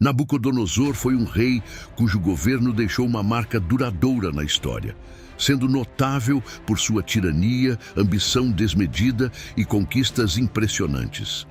Nabucodonosor foi um rei cujo governo deixou uma marca duradoura na história, sendo notável por sua tirania, ambição desmedida e conquistas impressionantes.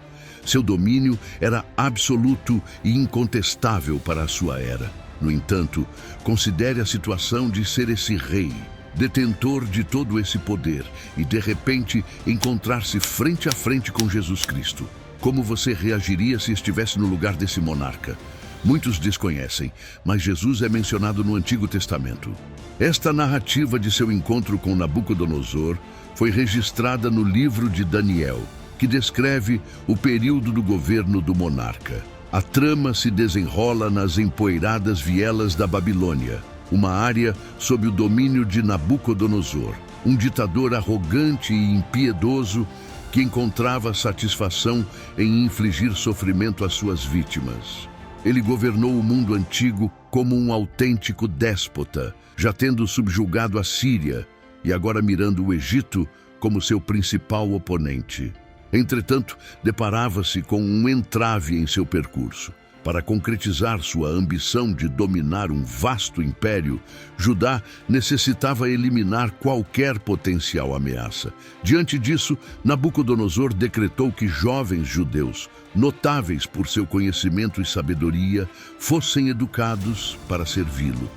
Seu domínio era absoluto e incontestável para a sua era. No entanto, considere a situação de ser esse rei, detentor de todo esse poder, e de repente encontrar-se frente a frente com Jesus Cristo. Como você reagiria se estivesse no lugar desse monarca? Muitos desconhecem, mas Jesus é mencionado no Antigo Testamento. Esta narrativa de seu encontro com Nabucodonosor foi registrada no livro de Daniel, que descreve o período do governo do monarca. A trama se desenrola nas empoeiradas vielas da Babilônia, uma área sob o domínio de Nabucodonosor, um ditador arrogante e impiedoso que encontrava satisfação em infligir sofrimento às suas vítimas. Ele governou o mundo antigo como um autêntico déspota, já tendo subjugado a Síria e agora mirando o Egito como seu principal oponente. Entretanto, deparava-se com um entrave em seu percurso. Para concretizar sua ambição de dominar um vasto império, Judá necessitava eliminar qualquer potencial ameaça. Diante disso, Nabucodonosor decretou que jovens judeus, notáveis por seu conhecimento e sabedoria, fossem educados para servi-lo.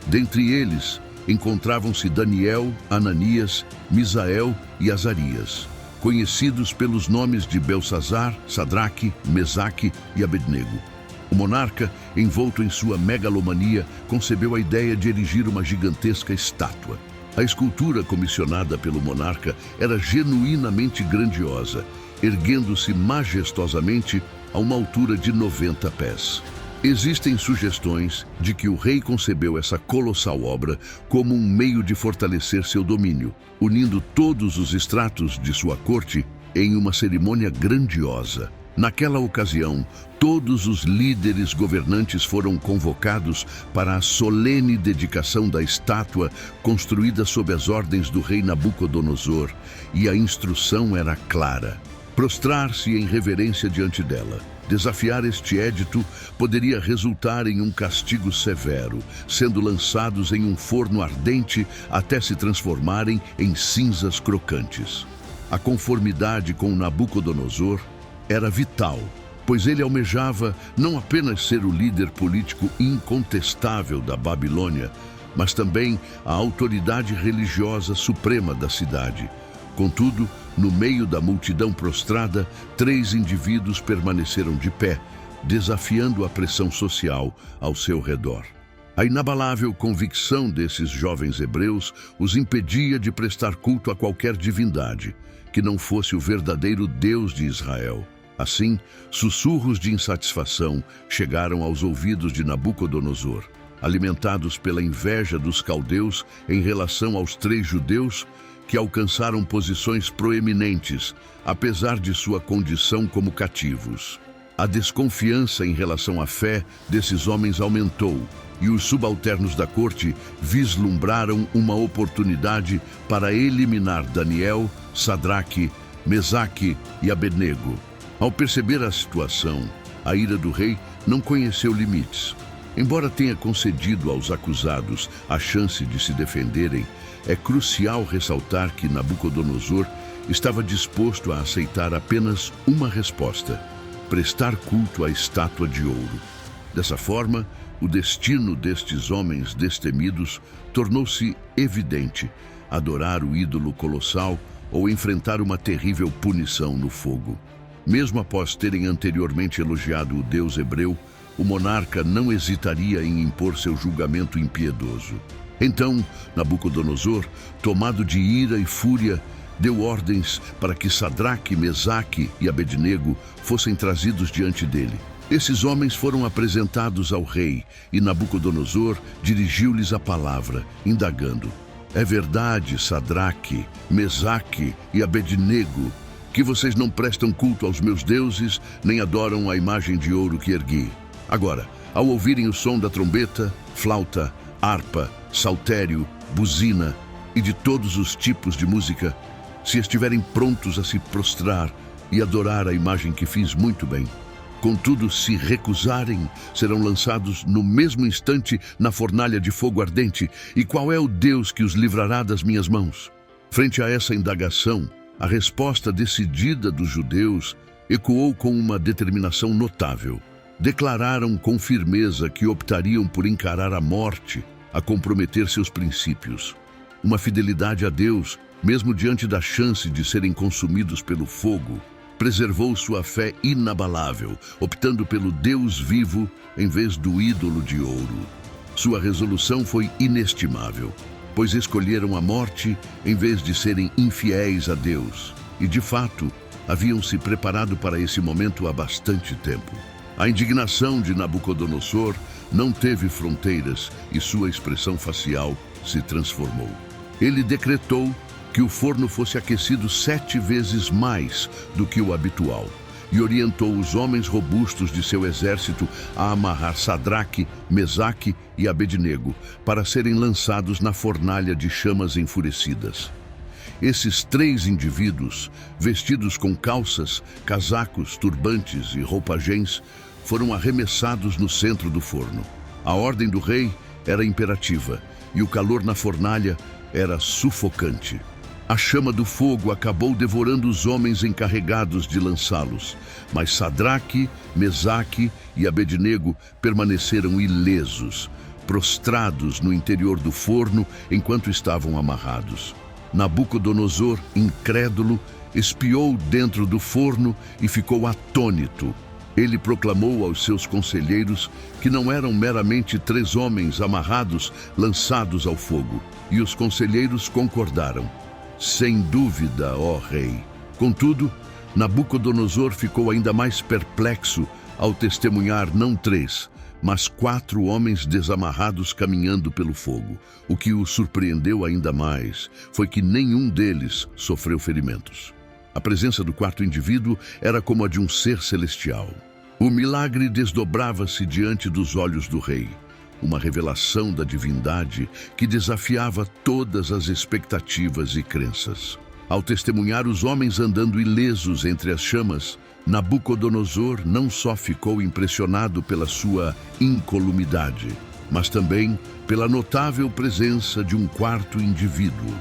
Dentre eles, encontravam-se Daniel, Ananias, Misael e Azarias, conhecidos pelos nomes de Belsazar, Sadraque, Mesaque e Abednego. O monarca, envolto em sua megalomania, concebeu a ideia de erigir uma gigantesca estátua. A escultura comissionada pelo monarca era genuinamente grandiosa, erguendo-se majestosamente a uma altura de 90 pés. Existem sugestões de que o rei concebeu essa colossal obra como um meio de fortalecer seu domínio, unindo todos os estratos de sua corte em uma cerimônia grandiosa. Naquela ocasião, todos os líderes governantes foram convocados para a solene dedicação da estátua construída sob as ordens do rei Nabucodonosor, e a instrução era clara: prostrar-se em reverência diante dela. Desafiar este édito poderia resultar em um castigo severo, sendo lançados em um forno ardente até se transformarem em cinzas crocantes. A conformidade com Nabucodonosor era vital, pois ele almejava não apenas ser o líder político incontestável da Babilônia, mas também a autoridade religiosa suprema da cidade. Contudo, no meio da multidão prostrada, 3 indivíduos permaneceram de pé, desafiando a pressão social ao seu redor. A inabalável convicção desses jovens hebreus os impedia de prestar culto a qualquer divindade que não fosse o verdadeiro Deus de Israel. Assim, sussurros de insatisfação chegaram aos ouvidos de Nabucodonosor. Alimentados pela inveja dos caldeus em relação aos 3 judeus que alcançaram posições proeminentes, apesar de sua condição como cativos. A desconfiança em relação à fé desses homens aumentou, e os subalternos da corte vislumbraram uma oportunidade para eliminar Daniel, Sadraque, Mesaque e Abednego. Ao perceber a situação, a ira do rei não conheceu limites. Embora tenha concedido aos acusados a chance de se defenderem, é crucial ressaltar que Nabucodonosor estava disposto a aceitar apenas uma resposta: prestar culto à estátua de ouro. Dessa forma, o destino destes homens destemidos tornou-se evidente: adorar o ídolo colossal ou enfrentar uma terrível punição no fogo. Mesmo após terem anteriormente elogiado o Deus hebreu, o monarca não hesitaria em impor seu julgamento impiedoso. Então, Nabucodonosor, tomado de ira e fúria, deu ordens para que Sadraque, Mesaque e Abednego fossem trazidos diante dele. Esses homens foram apresentados ao rei e Nabucodonosor dirigiu-lhes a palavra, indagando: é verdade, Sadraque, Mesaque e Abednego, que vocês não prestam culto aos meus deuses, nem adoram a imagem de ouro que ergui? Agora, ao ouvirem o som da trombeta, flauta, harpa, saltério, buzina e de todos os tipos de música, se estiverem prontos a se prostrar e adorar a imagem que fiz muito bem, Contudo, se recusarem, serão lançados no mesmo instante na fornalha de fogo ardente. E qual é o Deus que os livrará das minhas mãos? Frente a essa indagação, a resposta decidida dos judeus ecoou com uma determinação notável. Declararam com firmeza que optariam por encarar a morte, a comprometer seus princípios. Uma fidelidade a Deus, mesmo diante da chance de serem consumidos pelo fogo, preservou sua fé inabalável, optando pelo Deus vivo em vez do ídolo de ouro. Sua resolução foi inestimável, pois escolheram a morte em vez de serem infiéis a Deus. E, de fato, haviam se preparado para esse momento há bastante tempo. A indignação de Nabucodonosor não teve fronteiras e sua expressão facial se transformou. Ele decretou que o forno fosse aquecido 7 vezes mais do que o habitual e orientou os homens robustos de seu exército a amarrar Sadraque, Mesaque e Abednego para serem lançados na fornalha de chamas enfurecidas. Esses 3 indivíduos, vestidos com calças, casacos, turbantes e roupagens, foram arremessados no centro do forno. A ordem do rei era imperativa e o calor na fornalha era sufocante. A chama do fogo acabou devorando os homens encarregados de lançá-los, mas Sadraque, Mesaque e Abednego permaneceram ilesos, prostrados no interior do forno enquanto estavam amarrados. Nabucodonosor, incrédulo, espiou dentro do forno e ficou atônito. Ele proclamou aos seus conselheiros que não eram meramente 3 homens amarrados, lançados ao fogo, e os conselheiros concordaram. Sem dúvida, ó rei. Contudo, Nabucodonosor ficou ainda mais perplexo ao testemunhar não 3, mas 4 homens desamarrados caminhando pelo fogo. O que o surpreendeu ainda mais foi que nenhum deles sofreu ferimentos. A presença do 4º indivíduo era como a de um ser celestial. O milagre desdobrava-se diante dos olhos do rei. Uma revelação da divindade que desafiava todas as expectativas e crenças. Ao testemunhar os homens andando ilesos entre as chamas, Nabucodonosor não só ficou impressionado pela sua incolumidade, mas também pela notável presença de um 4º indivíduo.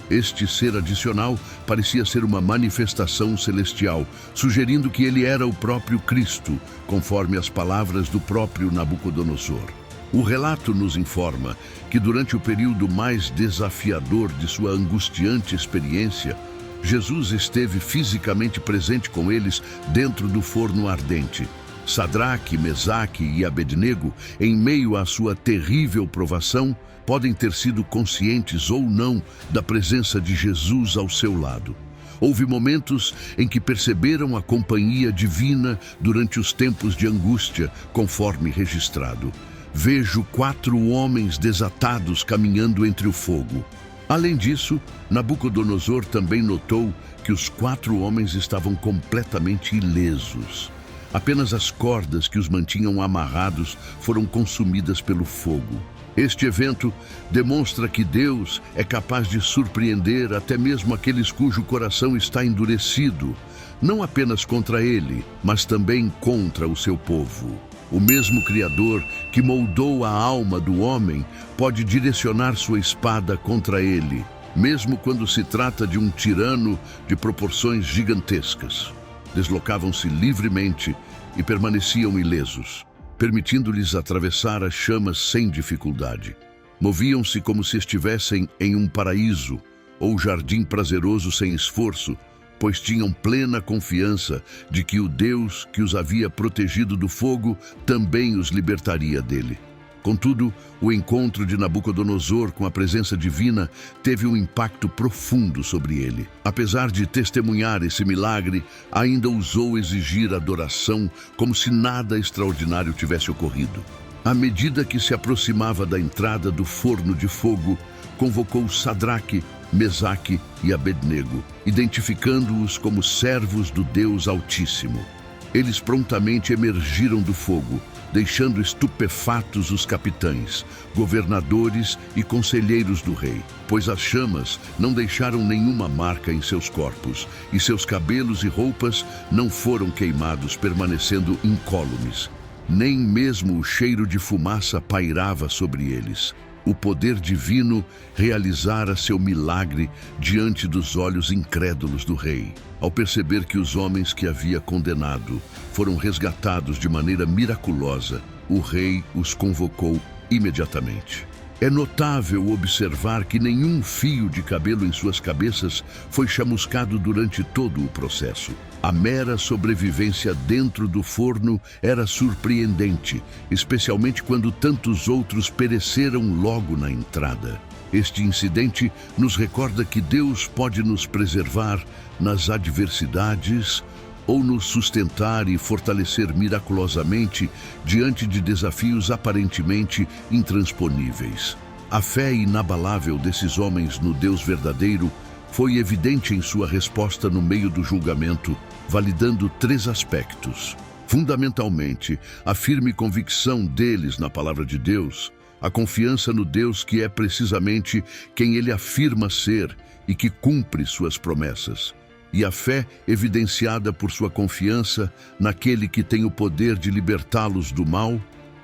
Este ser adicional parecia ser uma manifestação celestial, sugerindo que ele era o próprio Cristo, conforme as palavras do próprio Nabucodonosor. O relato nos informa que durante o período mais desafiador de sua angustiante experiência, Jesus esteve fisicamente presente com eles dentro do forno ardente. Sadraque, Mesaque e Abednego, em meio à sua terrível provação, podem ter sido conscientes ou não da presença de Jesus ao seu lado. Houve momentos em que perceberam a companhia divina durante os tempos de angústia, conforme registrado. Vejo 4 homens desatados caminhando entre o fogo. Além disso, Nabucodonosor também notou que os 4 homens estavam completamente ilesos. Apenas as cordas que os mantinham amarrados foram consumidas pelo fogo. Este evento demonstra que Deus é capaz de surpreender até mesmo aqueles cujo coração está endurecido, não apenas contra ele, mas também contra o seu povo. O mesmo Criador que moldou a alma do homem pode direcionar sua espada contra ele, mesmo quando se trata de um tirano de proporções gigantescas. Deslocavam-se livremente e permaneciam ilesos, permitindo-lhes atravessar as chamas sem dificuldade. Moviam-se como se estivessem em um paraíso ou jardim prazeroso sem esforço, pois tinham plena confiança de que o Deus que os havia protegido do fogo também os libertaria dele. Contudo, o encontro de Nabucodonosor com a presença divina teve um impacto profundo sobre ele. Apesar de testemunhar esse milagre, ainda ousou exigir adoração como se nada extraordinário tivesse ocorrido. À medida que se aproximava da entrada do forno de fogo, convocou Sadraque, Mesaque e Abednego, identificando-os como servos do Deus Altíssimo. Eles prontamente emergiram do fogo, deixando estupefatos os capitães, governadores e conselheiros do rei, pois as chamas não deixaram nenhuma marca em seus corpos, e seus cabelos e roupas não foram queimados, permanecendo incólumes. Nem mesmo o cheiro de fumaça pairava sobre eles. O poder divino realizara seu milagre diante dos olhos incrédulos do rei. Ao perceber que os homens que havia condenado foram resgatados de maneira miraculosa, o rei os convocou imediatamente. É notável observar que nenhum fio de cabelo em suas cabeças foi chamuscado durante todo o processo. A mera sobrevivência dentro do forno era surpreendente, especialmente quando tantos outros pereceram logo na entrada. Este incidente nos recorda que Deus pode nos preservar nas adversidades ou nos sustentar e fortalecer miraculosamente diante de desafios aparentemente intransponíveis. A fé inabalável desses homens no Deus verdadeiro foi evidente em sua resposta no meio do julgamento, validando 3 aspectos. Fundamentalmente, a firme convicção deles na palavra de Deus, a confiança no Deus que é precisamente quem ele afirma ser e que cumpre suas promessas, e a fé evidenciada por sua confiança naquele que tem o poder de libertá-los do mal.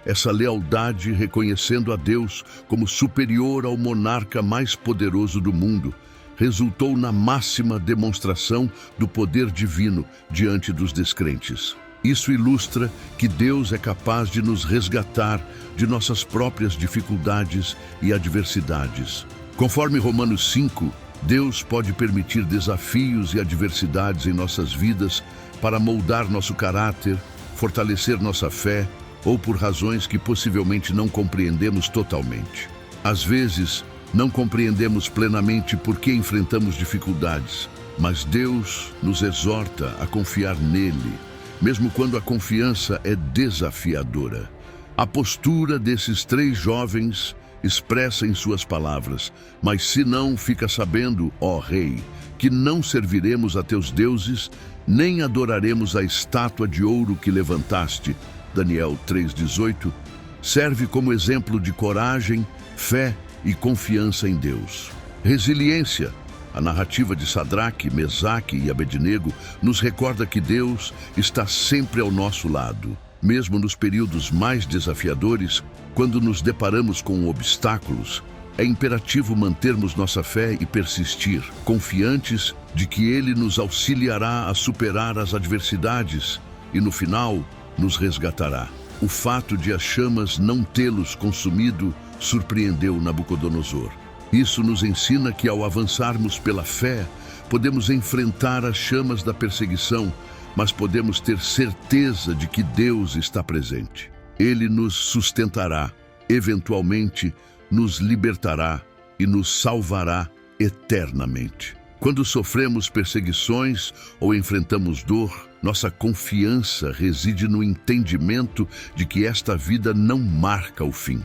Essa lealdade reconhecendo a Deus como superior ao monarca mais poderoso do mundo resultou na máxima demonstração do poder divino diante dos descrentes. Isso ilustra que Deus é capaz de nos resgatar de nossas próprias dificuldades e adversidades. Conforme Romanos 5, Deus pode permitir desafios e adversidades em nossas vidas para moldar nosso caráter, fortalecer nossa fé, ou por razões que possivelmente não compreendemos totalmente. Às vezes, não compreendemos plenamente por que enfrentamos dificuldades, mas Deus nos exorta a confiar nele, mesmo quando a confiança é desafiadora. A postura desses 3 jovens expressa em suas palavras: mas se não, fica sabendo, ó rei, que não serviremos a teus deuses, nem adoraremos a estátua de ouro que levantaste. Daniel 3,18, serve como exemplo de coragem, fé e confiança em Deus. Resiliência. A narrativa de Sadraque, Mesaque e Abednego nos recorda que Deus está sempre ao nosso lado. Mesmo nos períodos mais desafiadores, quando nos deparamos com obstáculos, é imperativo mantermos nossa fé e persistir, confiantes de que Ele nos auxiliará a superar as adversidades e, no final, nos resgatará. O fato de as chamas não tê-los consumido surpreendeu Nabucodonosor. Isso nos ensina que, ao avançarmos pela fé, podemos enfrentar as chamas da perseguição, mas podemos ter certeza de que Deus está presente. Ele nos sustentará, eventualmente nos libertará e nos salvará eternamente. Quando sofremos perseguições ou enfrentamos dor, nossa confiança reside no entendimento de que esta vida não marca o fim.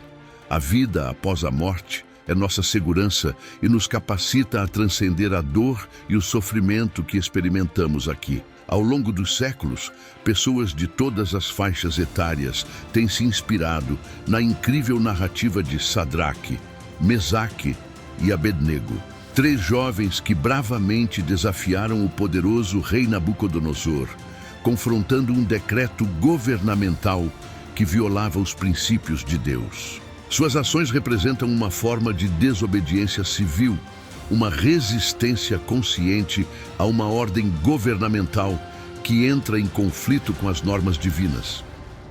A vida após a morte é nossa segurança e nos capacita a transcender a dor e o sofrimento que experimentamos aqui. Ao longo dos séculos, pessoas de todas as faixas etárias têm se inspirado na incrível narrativa de Sadraque, Mesaque e Abednego, 3 jovens que bravamente desafiaram o poderoso rei Nabucodonosor, confrontando um decreto governamental que violava os princípios de Deus. Suas ações representam uma forma de desobediência civil, uma resistência consciente a uma ordem governamental que entra em conflito com as normas divinas.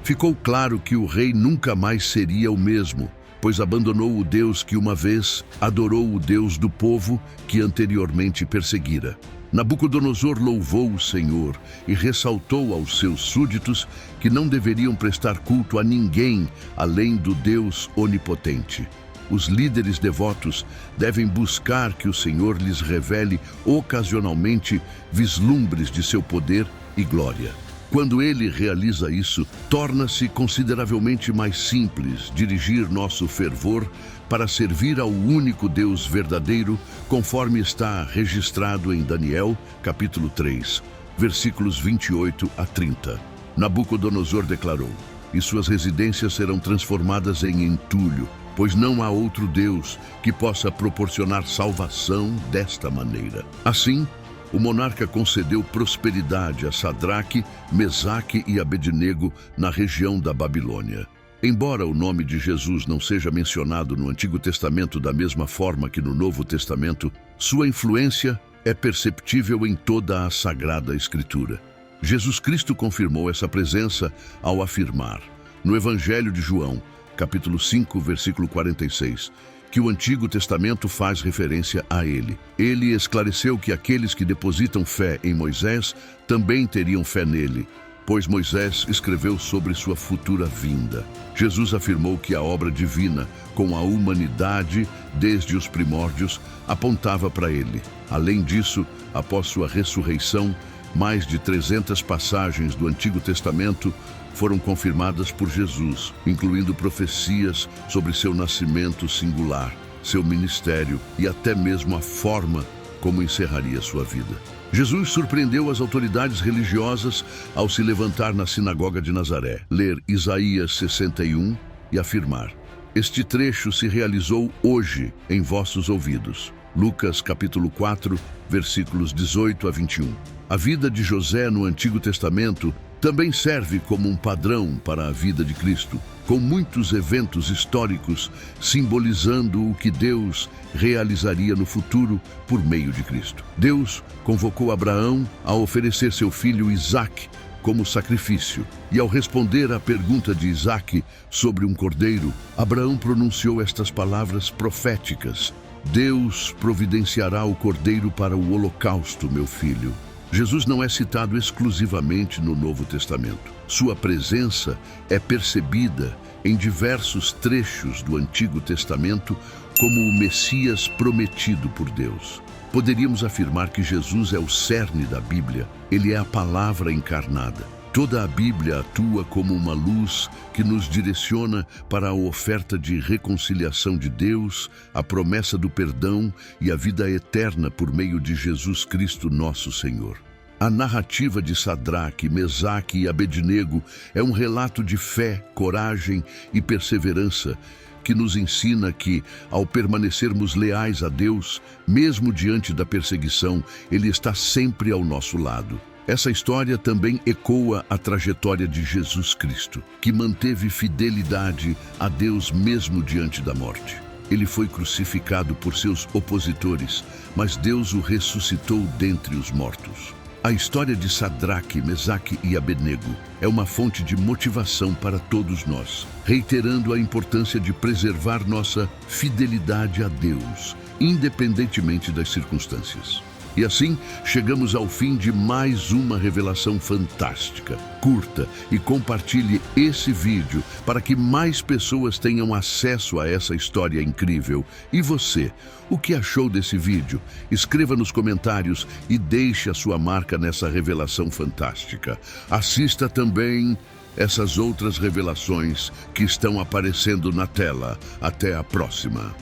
Ficou claro que o rei nunca mais seria o mesmo, pois abandonou o Deus que uma vez adorou o Deus do povo que anteriormente perseguira. Nabucodonosor louvou o Senhor e ressaltou aos seus súditos que não deveriam prestar culto a ninguém além do Deus onipotente. Os líderes devotos devem buscar que o Senhor lhes revele ocasionalmente vislumbres de seu poder e glória. Quando ele realiza isso, torna-se consideravelmente mais simples dirigir nosso fervor para servir ao único Deus verdadeiro, conforme está registrado em Daniel, capítulo 3, versículos 28 a 30. Nabucodonosor declarou: e suas residências serão transformadas em entulho, pois não há outro Deus que possa proporcionar salvação desta maneira. Assim, o monarca concedeu prosperidade a Sadraque, Mesaque e Abednego na região da Babilônia. Embora o nome de Jesus não seja mencionado no Antigo Testamento da mesma forma que no Novo Testamento, sua influência é perceptível em toda a Sagrada Escritura. Jesus Cristo confirmou essa presença ao afirmar, no Evangelho de João, capítulo 5, versículo 46, que o Antigo Testamento faz referência a ele. Ele esclareceu que aqueles que depositam fé em Moisés também teriam fé nele, pois Moisés escreveu sobre sua futura vinda. Jesus afirmou que a obra divina, com a humanidade desde os primórdios, apontava para ele. Além disso, após sua ressurreição, mais de 300 passagens do Antigo Testamento foram confirmadas por Jesus, incluindo profecias sobre seu nascimento singular, seu ministério e até mesmo a forma como encerraria sua vida. Jesus surpreendeu as autoridades religiosas ao se levantar na sinagoga de Nazaré, ler Isaías 61 e afirmar: "Este trecho se realizou hoje em vossos ouvidos." Lucas capítulo 4, versículos 18 a 21. A vida de José no Antigo Testamento também serve como um padrão para a vida de Cristo, com muitos eventos históricos simbolizando o que Deus realizaria no futuro por meio de Cristo. Deus convocou Abraão a oferecer seu filho Isaque como sacrifício, e ao responder à pergunta de Isaque sobre um cordeiro, Abraão pronunciou estas palavras proféticas: "Deus providenciará o cordeiro para o holocausto, meu filho." Jesus não é citado exclusivamente no Novo Testamento. Sua presença é percebida em diversos trechos do Antigo Testamento como o Messias prometido por Deus. Poderíamos afirmar que Jesus é o cerne da Bíblia. Ele é a palavra encarnada. Toda a Bíblia atua como uma luz que nos direciona para a oferta de reconciliação de Deus, a promessa do perdão e a vida eterna por meio de Jesus Cristo, nosso Senhor. A narrativa de Sadraque, Mesaque e Abednego é um relato de fé, coragem e perseverança que nos ensina que, ao permanecermos leais a Deus, mesmo diante da perseguição, Ele está sempre ao nosso lado. Essa história também ecoa a trajetória de Jesus Cristo, que manteve fidelidade a Deus mesmo diante da morte. Ele foi crucificado por seus opositores, mas Deus o ressuscitou dentre os mortos. A história de Sadraque, Mesaque e Abednego é uma fonte de motivação para todos nós, reiterando a importância de preservar nossa fidelidade a Deus, independentemente das circunstâncias. E assim, chegamos ao fim de mais uma revelação fantástica. Curta e compartilhe esse vídeo para que mais pessoas tenham acesso a essa história incrível. E você, o que achou desse vídeo? Escreva nos comentários e deixe a sua marca nessa revelação fantástica. Assista também essas outras revelações que estão aparecendo na tela. Até a próxima!